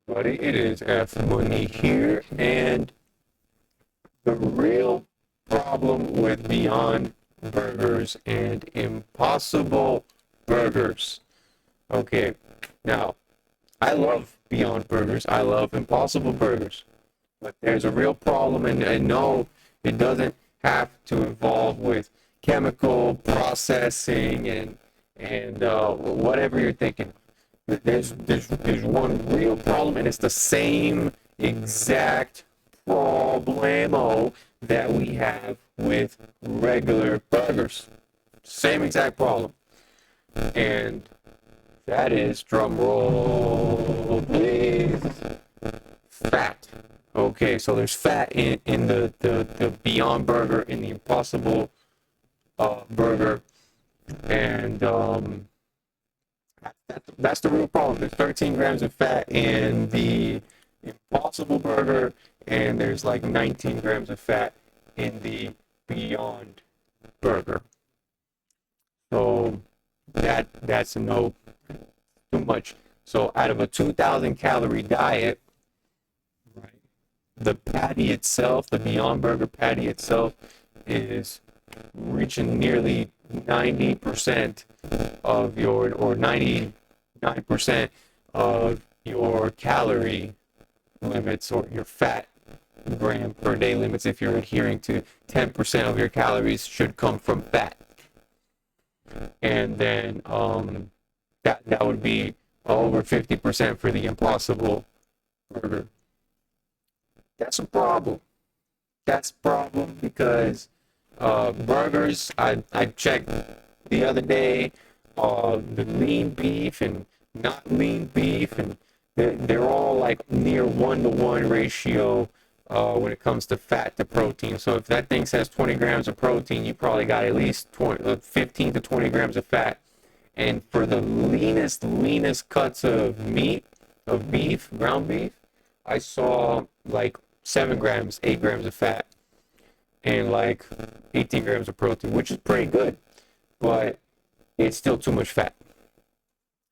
Buddy, it is F Money here, and the real problem with Beyond Burgers and Impossible Burgers. Okay, now I love Beyond Burgers, I love Impossible Burgers, but there's a real problem, and no, it doesn't have to involve with chemical processing and whatever you're thinking. There's one real problem, and it's the same exact problemo that we have with regular burgers. Same exact problem, and that is, drum roll, please, fat. Okay, so there's fat in the Beyond Burger, in the Impossible Burger, and that's the real problem. There's 13 grams of fat in the Impossible Burger, and there's like 19 grams of fat in the Beyond Burger. So that's no too much. So out of a 2,000 calorie diet, right, the patty itself, the Beyond Burger patty itself, is reaching nearly 90% of your, or 99% of your calorie limits, or your fat gram per day limits. If you're adhering to 10% of your calories should come from fat, and then that would be over 50% for the Impossible Burger. That's a problem. That's a problem because burgers, I checked the other day, the lean beef and not lean beef, and they're all like near 1-to-1 ratio when it comes to fat to protein. So if that thing says 20 grams of protein, you probably got at least 15 to 20 grams of fat. And for the leanest cuts of meat, of beef, ground beef, I saw like 7 grams, 8 grams of fat, and like 18 grams of protein, which is pretty good, but it's still too much fat.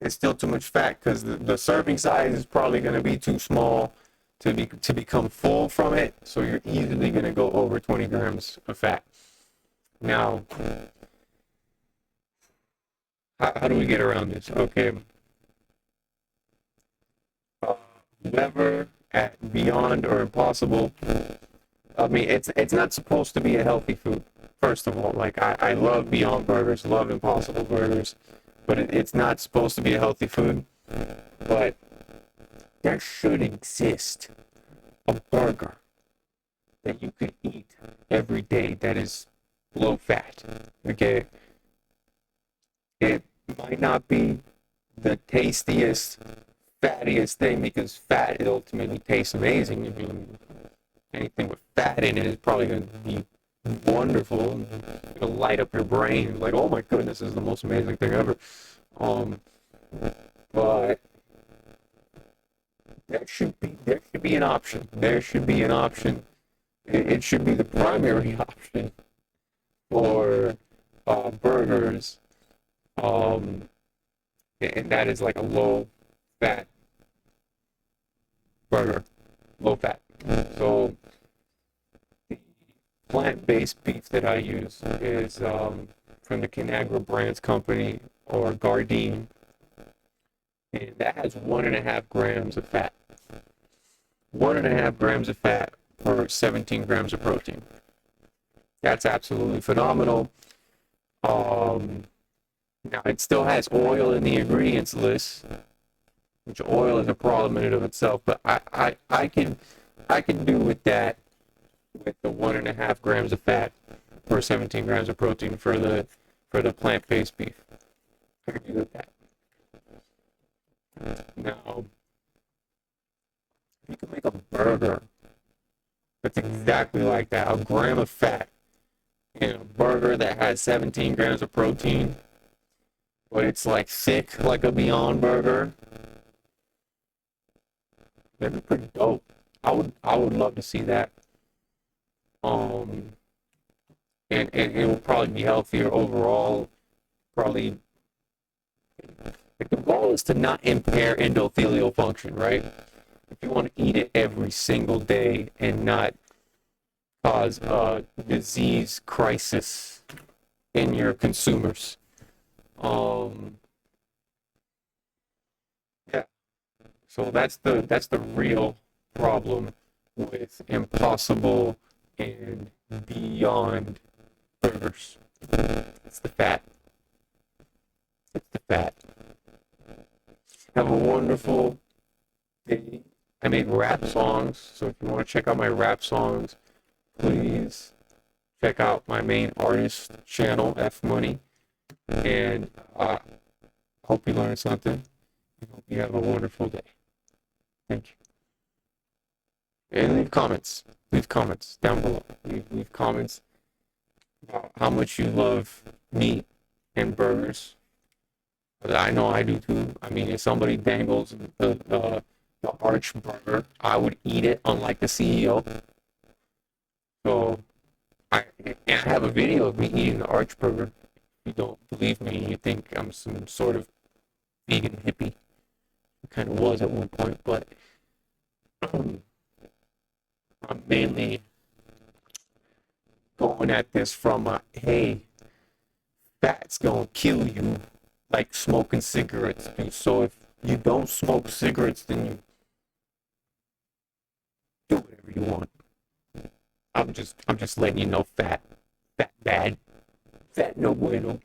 It's still too much fat because the serving size is probably going to be too small to become full from it. So you're easily going to go over 20 grams of fat. Now, how do we get around this? Okay, whoever at Beyond or Impossible, I mean, it's not supposed to be a healthy food. First of all, like I love Beyond Burgers, love Impossible Burgers, but it's not supposed to be a healthy food. But there should exist a burger that you could eat every day that is low fat. Okay, it might not be the tastiest, fattiest thing, because fat, it ultimately tastes amazing. I mean, anything with fat in it is probably going to be wonderful, and it'll light up your brain like, oh my goodness, this is the most amazing thing ever. Um, but there should be an option. There should be an option. It should be the primary option for burgers, um, and that is like a low fat burger, low fat. So the plant-based beef that I use is from the Conagra Brands Company, or Gardein, and that has 1.5 grams of fat. 1.5 grams of fat per 17 grams of protein. That's absolutely phenomenal. Um, Now it still has oil in the ingredients list, which oil is a problem in and of itself. But I can do with that, with the 1.5 grams of fat per 17 grams of protein for the plant-based beef. I can do with that. Now, you can make a burger that's exactly like that, a gram of fat in a burger that has 17 grams of protein, but it's like thick like a Beyond Burger. That'd be pretty dope. I would love to see that. Um, and it will probably be healthier overall. Probably, like, the goal is to not impair endothelial function, right? if you want to eat it every single day and not cause a disease crisis in your consumers. Um, yeah. So that's the real problem with Impossible and Beyond burgers. It's the fat. It's the fat. Have a wonderful day. I made rap songs, so if you want to check out my rap songs, please check out my main artist channel, F Money. And hope you learned something. Hope you have a wonderful day. Thank you. And leave comments. Leave comments down below. Leave comments about how much you love meat and burgers. I know I do too. I mean, if somebody dangles the Arch burger, I would eat it, unlike the CEO. So and I have a video of me eating the Arch burger. If you don't believe me, you think I'm some sort of vegan hippie. I kind of was at one point, but I'm mainly going at this from a, hey, fat's gonna kill you like smoking cigarettes do. So if you don't smoke cigarettes, then you do whatever you want. I'm just letting you know, fat bad, fat no bueno.